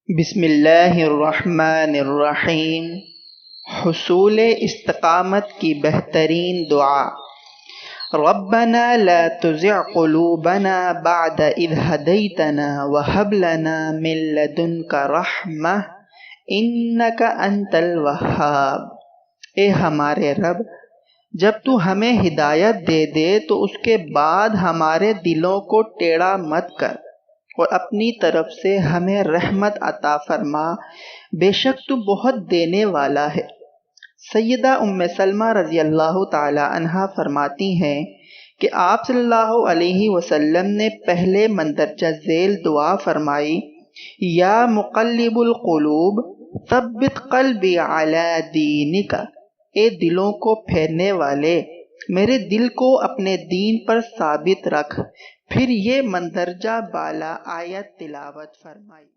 بسم اللہ الرحمن الرحیم۔ حصول استقامت کی بہترین دعا۔ ربنا لا تزغ قلوبنا بعد اذ ہدیتنا وہب لنا من لدنک رحمہ انک انت الوہاب۔ اے ہمارے رب، جب تو ہمیں ہدایت دے دے تو اس کے بعد ہمارے دلوں کو ٹیڑھا مت کر اور اپنی طرف سے ہمیں رحمت عطا فرما، بے شک تو بہت دینے والا ہے۔ سیدہ ام سلمہ رضی اللہ تعالی عنہا فرماتی ہیں کہ آپ صلی اللہ علیہ وسلم نے پہلے مندرجہ ذیل دعا فرمائی، یا مقلب القلوب ثبت قلبی علی دینک۔ اے دلوں کو پھیرنے والے، میرے دل کو اپنے دین پر ثابت رکھ۔ پھر یہ مندرجہ بالا آیت تلاوت فرمائی۔